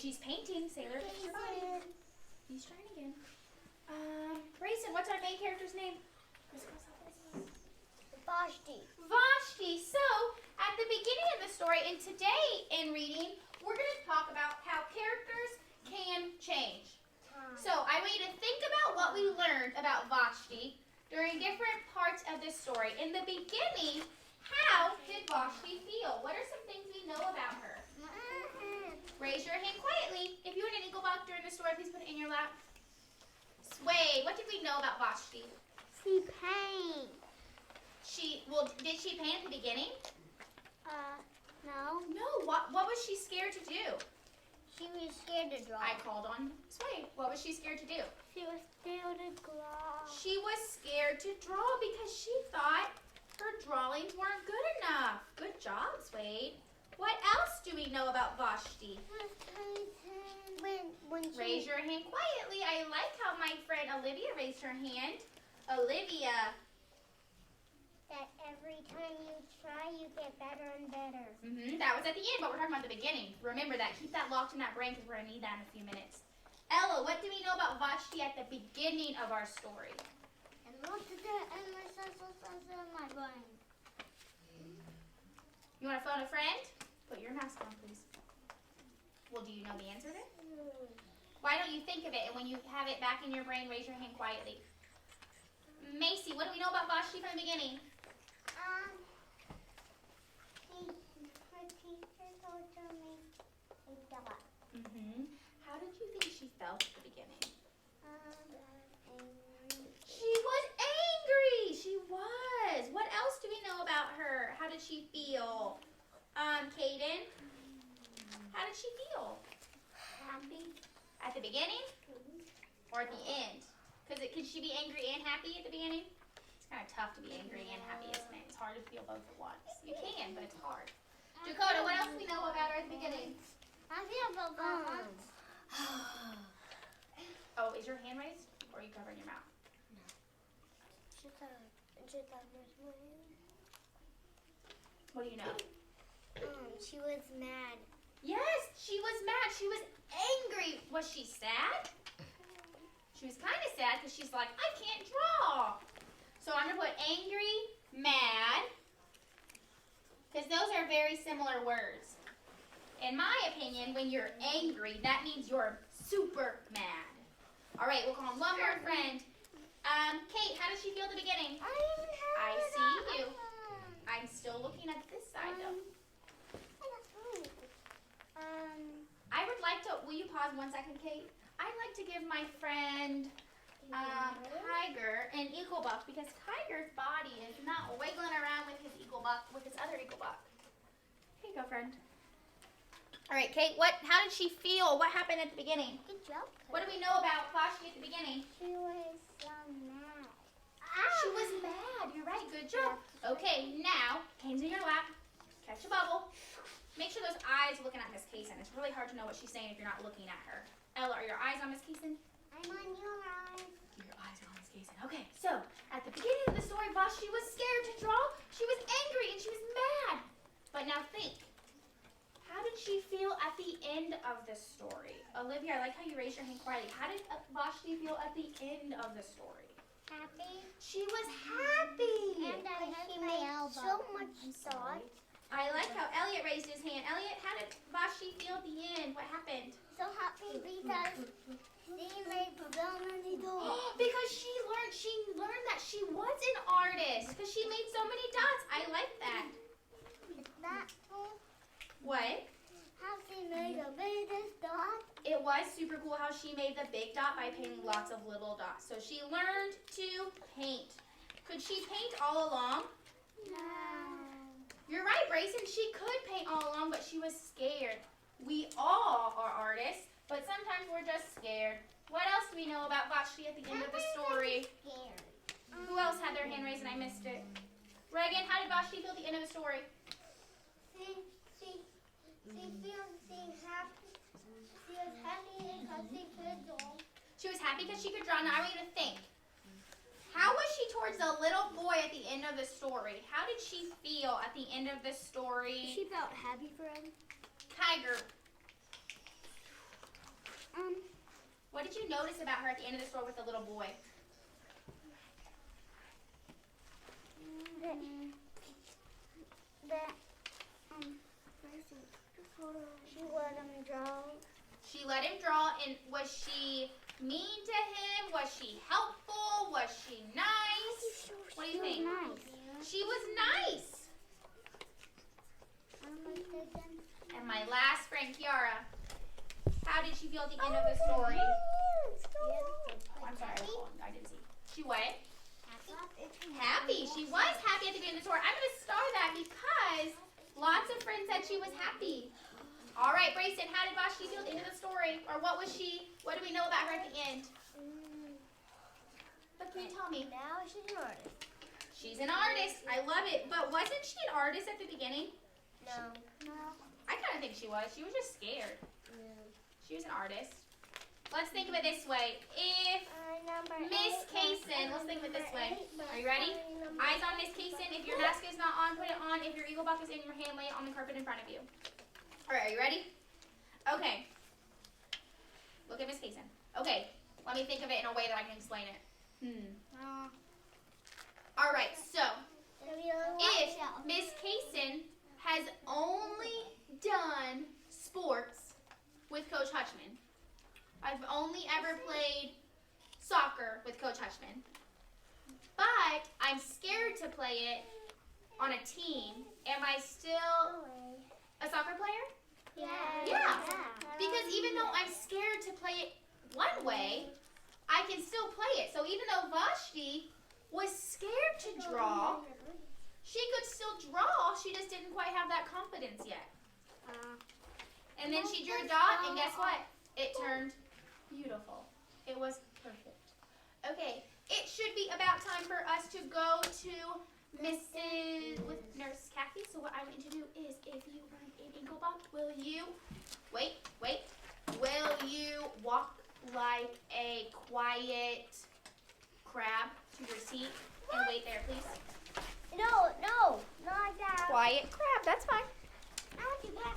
she's painting. Sailor, fix your body. He's trying again. Grayson, what's our main character's name? Vashti. Vashti. So, at the beginning of the story, and today in reading, we're going to talk about how characters can change. So, I want you to think about what we learned about Vashti during different parts of this story. In the beginning, how did Vashti feel? What are some things we know about her? Raise your hand quietly. If you had an eagle box during the story, please put it in your lap. Sway, what did we know about Vashti? She painted. Did she paint at the beginning? No. No, what was she scared to do? She was scared to draw. I called on Sway. What was she scared to do? She was scared to draw. She was scared to draw because she thought her drawings weren't good enough. Good job, Sway. What else do we know about Vashti? Raise your hand quietly. I like how my friend Olivia raised her hand. Olivia. That every time you try, you get better and better. That was at the end, but we're talking about the beginning. Remember that. Keep that locked in that brain because we're going to need that in a few minutes. Ella, what do we know about Vashti at the beginning of our story? And look at that, and my senses in my brain. You want to phone a friend? Put your mask on, please. Well, do you know the answer then? Why don't you think of it, and when you have it back in your brain, raise your hand quietly. Macy, what do we know about Vashti from the beginning? Her teacher told her to make a dot. How did you think she felt at the beginning? Angry. She was angry. She was. What else do we know about her? How did she feel? Kaden, how did she feel? Happy. At the beginning or at the end? Because could she be angry and happy at the beginning? It's kind of tough to be angry and happy, isn't it? It's hard to feel both at once. You can, but it's hard. Dakota, what else do we know about her at the beginning? I feel about Oh, is your hand raised? Or are you covering your mouth? What do you know? She was mad. Yes, she was mad. She was angry. Was she sad? She was kind of sad because she's like, I can't draw. So I'm going to put angry, mad, because those are very similar words. In my opinion, when you're angry, that means you're super mad. All right, we'll call one more friend. Kate, how did she feel at the beginning? I see you. I'm still looking at this side, though. I would like to, will you pause 1 second, Kate? I'd like to give my friend Tiger an eagle buck because Tiger's body is not wiggling around with his eagle buck, with his other eagle buck. Here you go, friend. All right, Kate, how did she feel? What happened at the beginning? Good job. What do we know about Vashti at the beginning? She was mad. She was mad. You're right. Good job. Okay, now, hands in your lap. Catch a bubble. Make sure those eyes are looking at Miss Kaysen. It's really hard to know what she's saying if you're not looking at her. Ella, are your eyes on Miss Kaysen? I'm on your eyes. Your eyes are on Miss Kaysen. Okay, so at the beginning of the story, Vashti was scared to draw. She was angry and she was mad. But now think. How did she feel at the end of the story? Olivia, I like how you raised your hand quietly. How did Vashti feel at the end of the story? Happy. She was happy. And I made so much thought. I like how Elliot raised his hand. Elliot, how did Vashti feel at the end? What happened? So happy because she made so many dots. Because she learned that she was an artist. Because she made so many dots. I like that. Is that cool? What? How she made the biggest dot? It was super cool how she made the big dot by painting lots of little dots. So she learned to paint. Could she paint all along? No. You're right, Brayson. She could paint all along, but she was scared. We all are artists, but sometimes we're just scared. What else do we know about Vashti at the end of the story? Scared. Who else had their hand raised and I missed it? Reagan, how did Vashti feel at the end of the story? She was happy because she could draw. She was happy because she could draw. Now I want you to think. How was she towards the little boy at the end of the story? How did she feel at the end of the story? She felt happy for him. Tiger. What did you notice about her at the end of the store with the little boy? She let him draw. She let him draw, and was she mean to him? Was she helpful? Was she nice? What do you think? Nice. She was nice. And my last friend, Kiara, how did she feel at the end of the story? Oh, I'm sorry, I didn't see. She what? Happy. She was happy at the beginning of the story. I'm going to star that because lots of friends said she was happy. All right, Brayson, how did Vashti feel at the end of the story? Or what was she? What do we know about her at the end? What can you tell me? Now she's an artist. She's an artist. I love it. But wasn't she an artist at the beginning? No. I kind of think she was. She was just scared. She was an artist. Let's think of it this way. If Miss Kaysen, let's think of it this way. Are you ready? Eyes on Miss Kaysen. If your mask is not on, put it on. If your Eagle Buck is in your hand, lay it on the carpet in front of you. All right, are you ready? Okay. Look at Miss Kaysen. Okay, let me think of it in a way that I can explain it. All right, so if Miss Kaysen has only done sports with Coach Hutchman, I've only ever played soccer with Coach Hutchman, but I'm scared to play it on a team. Am I still a soccer player? Yeah. Because even though I'm scared to play it one way, I can still play it. So even though Vashti was scared to draw, she could still draw. She just didn't quite have that confidence yet. And then she drew a dot, and guess what? It turned beautiful. It was perfect. Okay, it should be about time for us to go to with Nurse Kathy. So what I want you to do is, if you want an ankle buck, will you will you walk like a quiet crab to your seat and wait there, please? No, not like that. Quiet crab, that's fine. I'll do that.